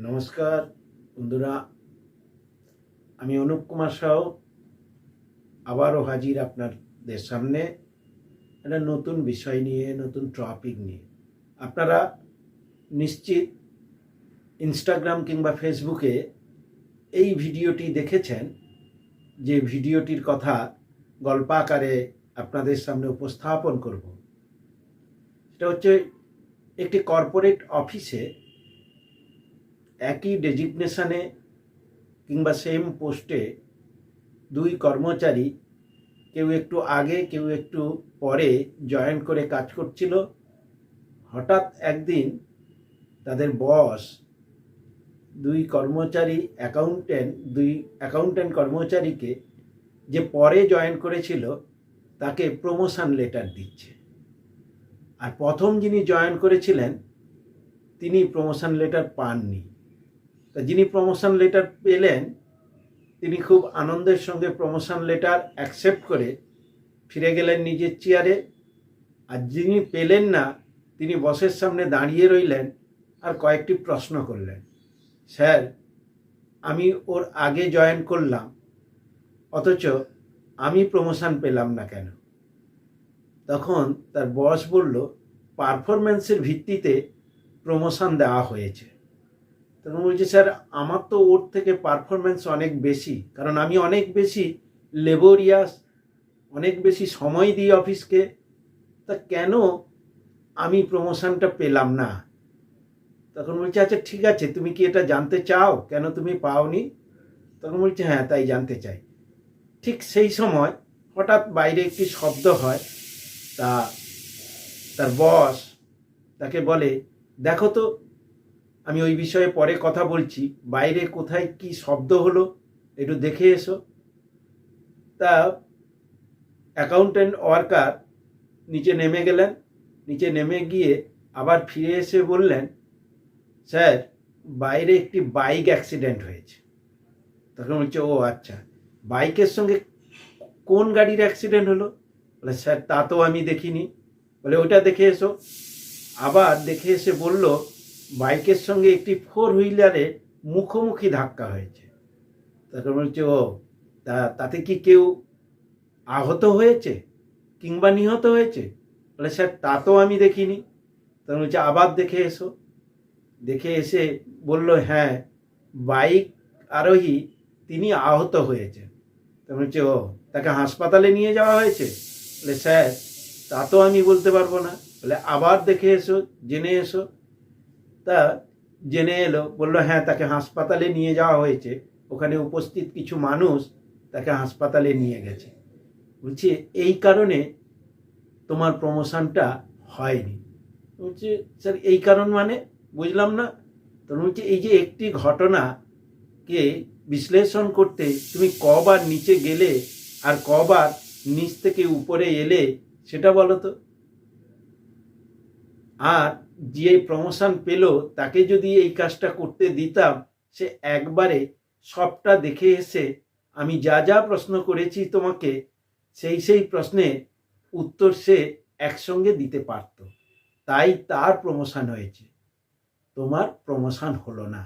নমস্কার বন্ধুরা, আমি অনুপ কুমার সাউ আবারও হাজির আপনাদের সামনে একটা নতুন বিষয় নিয়ে, নতুন টপিক নিয়ে। আপনারা নিশ্চিত ইনস্টাগ্রাম কিংবা ফেসবুকে এই ভিডিওটি দেখেছেন, যে ভিডিওটির কথা গল্পাকারে আপনাদের সামনে উপস্থাপন করব। সেটা হচ্ছে একটি কর্পোরেট অফিসে একই ডেজিগনেশনে কিংবা সেম পোস্টে দুই কর্মচারী, কেউ একটু আগে কেউ একটু পরে জয়েন করে কাজ করছিল। হঠাৎ একদিন তাদের বস দুই অ্যাকাউন্ট্যান্ট কর্মচারীকে, যে পরে জয়েন করেছিল, তাকে প্রমোশন লেটার দিচ্ছে। আর প্রথম যিনি জয়েন করেছিলেন তিনি প্রমোশন লেটার পাননি। তা যিনি প্রমোশন লেটার পেলেন তিনি খুব আনন্দের সঙ্গে প্রমোশন লেটার অ্যাকসেপ্ট করে ফিরে গেলেন নিজের চেয়ারে। আর যিনি পেলেন না তিনি বসের সামনে দাঁড়িয়ে রইলেন আর কয়েকটি প্রশ্ন করলেন। স্যার, আমি ওর আগে জয়েন করলাম, অথচ আমি প্রমোশন পেলাম না কেন? তখন তার বস বলল, পারফরম্যান্সের ভিত্তিতে প্রমোশন দেওয়া হয়েছে। তখন বলছে, স্যার আমার তো ওর থেকে পারফরম্যান্স অনেক বেশি, কারণ আমি অনেক বেশি লেবোরিয়াস, অনেক বেশি সময় দিই অফিসকে, তা কেন আমি প্রমোশনটা পেলাম না? তখন বলছে, আচ্ছা ঠিক আছে, তুমি কি এটা জানতে চাও কেন তুমি পাওনি? তখন বলছে, হ্যাঁ তাই জানতে চাই। ঠিক সেই সময় হঠাৎ বাইরে একটি শব্দ হয়। তার বস তাকে বলে, দেখো তো, আমি ওই বিষয়ে পরে কথা বলছি, বাইরে কোথায় কি শব্দ হলো একটু দেখে এসো। তা অ্যাকাউন্ট্যান্ট ওয়ার্কার নিচে নেমে গেলেন। নিচে নেমে গিয়ে আবার ফিরে এসে বললেন, স্যার বাইরে একটি বাইক অ্যাক্সিডেন্ট হয়েছে। তখন বলছে, ও আচ্ছা, বাইকের সঙ্গে কোন গাড়ির অ্যাক্সিডেন্ট হলো? বলে, স্যার তা তো আমি দেখিনি। বলে, ওটা দেখে এসো। আবার দেখে এসে বলল, বাইকের সঙ্গে একটি 4 হুইলারের মুখোমুখি ধাক্কা হয়েছে। তখন বলছে, ও তাতে কি কেউ আহত হয়েছে কিংবা নিহত হয়েছে? বলে, স্যার তা তো আমি দেখিনি। তখন বলছে, আবার দেখে এসো। দেখে এসে বলল, হ্যাঁ বাইক আরোহী তিনি আহত হয়েছেন। তখন বলছে, ও তাকে হাসপাতালে নিয়ে যাওয়া হয়েছে? বলে, স্যার তা তো আমি বলতে পারবো না। বলে, আবার দেখে এসো, জেনে এসো। তা জেনে এলো, বললো, হ্যাঁ তাকে হাসপাতালে নিয়ে যাওয়া হয়েছে, ওখানে উপস্থিত কিছু মানুষ তাকে হাসপাতালে নিয়ে গেছে। বলছে, এই কারণে তোমার প্রমোশনটা হয়নি। বলছে, স্যার এই কারণ মানে বুঝলাম না। তখন বলছে, এই যে একটি ঘটনাকে বিশ্লেষণ করতে তুমি কবার নিচে গেলে আর কবার নিচ থেকে উপরে এলে সেটা বলো তো। আর যে প্রমোশন পেল তাকে যদি এই কাজটা করতে দিতাম, সে একবারে সবটা দেখে এসে আমি যা যা প্রশ্ন করেছি তোমাকে, সেই প্রশ্নের উত্তর সে একসঙ্গে দিতে পারত। তাই তার প্রমোশন হয়েছে, তোমার প্রমোশন হলো না।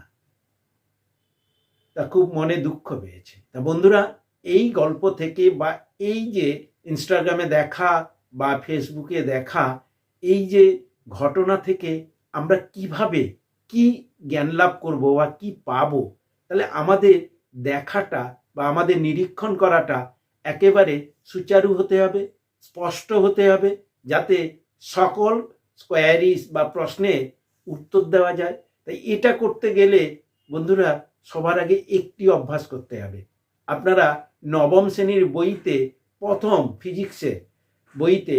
তা খুব মনে দুঃখ পেয়েছে। তা বন্ধুরা, এই গল্প থেকে বা এই যে ইনস্টাগ্রামে দেখা বা ফেসবুকে দেখা এই যে ঘটনা থেকে আমরা কিভাবে কি জ্ঞান লাভ করব বা কি পাবো, তাহলে আমাদের দেখাটা বা আমাদের নিরীক্ষণ করাটা একেবারে সুচারু হতে হবে, স্পষ্ট হতে হবে, যাতে সকল কোয়ারিজ বা প্রশ্নের উত্তর দেওয়া যায়। তাই এটা করতে গেলে বন্ধুরা সবার আগে একটি অভ্যাস করতে হবে। আপনারা নবম শ্রেণীর বইতে প্রথম ফিজিক্সের বইতে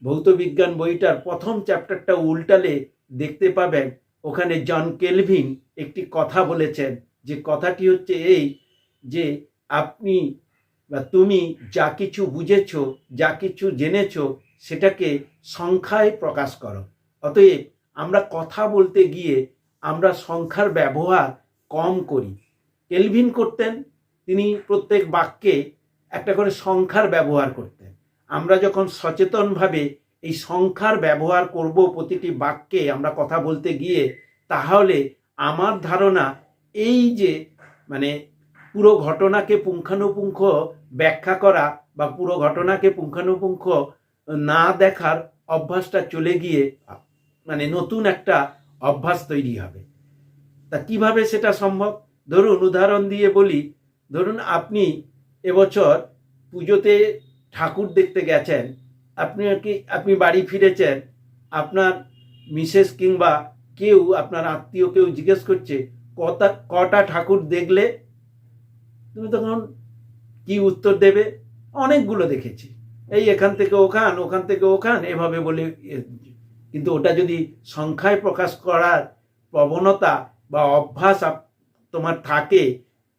ভৌতবিজ্ঞান বইটার প্রথম চ্যাপ্টারটা উল্টালে দেখতে পাবেন, ওখানে জন কেলভিন একটি কথা বলেছেন, যে কথাটি হচ্ছে এই, যে আপনি বা তুমি যা কিছু বুঝেছো, যা কিছু জেনেছো, সেটাকে সংখ্যায় প্রকাশ করো। অতএব আমরা কথা বলতে গিয়ে আমরা সংখ্যার ব্যবহার কম করি। কেলভিন করতেন, তিনি প্রত্যেক বাক্যে একটা করে সংখ্যার ব্যবহার করতেন। আমরা যখন সচেতনভাবে এই সংখ্যার ব্যবহার করব প্রতিটি বাক্যে আমরা কথা বলতে গিয়ে, তাহলে আমার ধারণা এই যে মানে পুরো ঘটনাকে পুঙ্খানুপুঙ্খ ব্যাখ্যা করা বা পুরো ঘটনাকে পুঙ্খানুপুঙ্খ না দেখার অভ্যাসটা চলে গিয়ে মানে নতুন একটা অভ্যাস তৈরি হবে। তা কিভাবে সেটা সম্ভব? ধরুন উদাহরণ দিয়ে বলি, ধরুন আপনি এবছর পুজোতে ঠাকুর দেখতে গেছেন, আপনি বাড়ি ফিরেছেন, আপনার মিসেস কিংবা কেউ আপনার আত্মীয় কেউ জিজ্ঞেস করছে কটা ঠাকুর দেখলে? তুমি তখন কি উত্তর দেবে? অনেকগুলো দেখেছি, এই এখান থেকে ওখান, ওখান থেকে ওখান, এভাবে বলে। কিন্তু ওটা যদি সংখ্যায় প্রকাশ করার প্রবণতা বা অভ্যাস তোমার থাকে,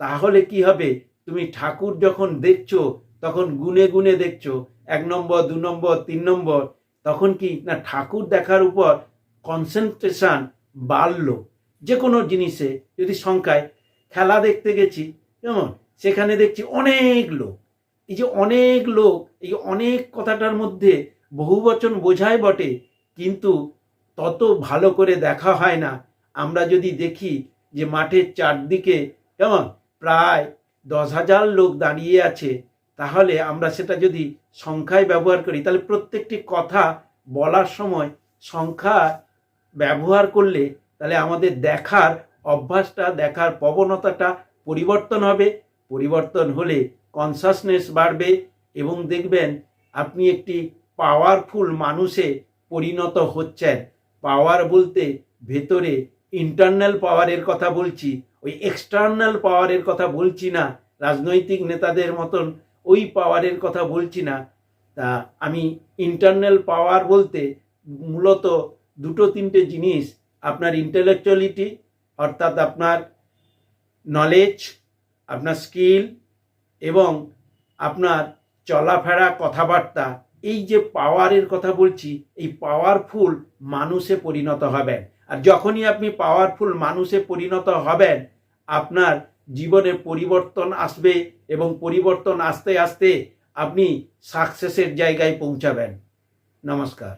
তাহলে কি হবে? তুমি ঠাকুর যখন দেখছো তখন গুনে গুনে দেখছো, 1 নম্বর 2 নম্বর 3 নম্বর, তখন কি না ঠাকুর দেখার উপর কনসেন্ট্রেশন বাড়লো। যে কোনো জিনিসে যদি সংখ্যায়, খেলা দেখতে গেছি কেমন, সেখানে দেখছি অনেক লোক। এই যে অনেক লোক, এই অনেক কথাটার মধ্যে বহুবচন বোঝায় বটে, কিন্তু তত ভালো করে দেখা হয় না। আমরা যদি দেখি যে মাঠের চারদিকে কেমন প্রায় 10,000 লোক দাঁড়িয়ে আছে, তাহলে আমরা সেটা যদি সংখ্যায় ব্যবহার করি, তাহলে প্রত্যেকটি কথা বলার সময় সংখ্যা ব্যবহার করলে তাহলে আমাদের দেখার অভ্যাসটা, দেখার প্রবণতাটা পরিবর্তন হবে। পরিবর্তন হলে কনসাসনেস বাড়বে এবং দেখবেন আপনি একটি পাওয়ারফুল মানুষে পরিণত হচ্ছেন। পাওয়ার বলতে ভেতরে ইন্টারনাল পাওয়ারের কথা বলছি, ওই এক্সটার্নাল পাওয়ারের কথা বলছি না, রাজনৈতিক নেতাদের মতন ওই পাওয়ারের কথা বলছি না। তা আমি ইন্টারনাল পাওয়ার বলতে মূলত 2-3টে জিনিস, আপনার ইন্টেলেকচুয়ালিটি অর্থাৎ আপনার নলেজ, আপনার স্কিল এবং আপনার চলাফেরা কথাবার্তা, এই যে পাওয়ারের কথা বলছি, এই পাওয়ারফুল মানুষে পরিণত হবেন। আর যখনই আপনি পাওয়ারফুল মানুষে পরিণত হবেন, আপনার জীবনে পরিবর্তন আসবে এবং পরিবর্তন আস্তে আস্তে আপনি সাকসেসের জায়গায় পৌঁছাবেন। নমস্কার।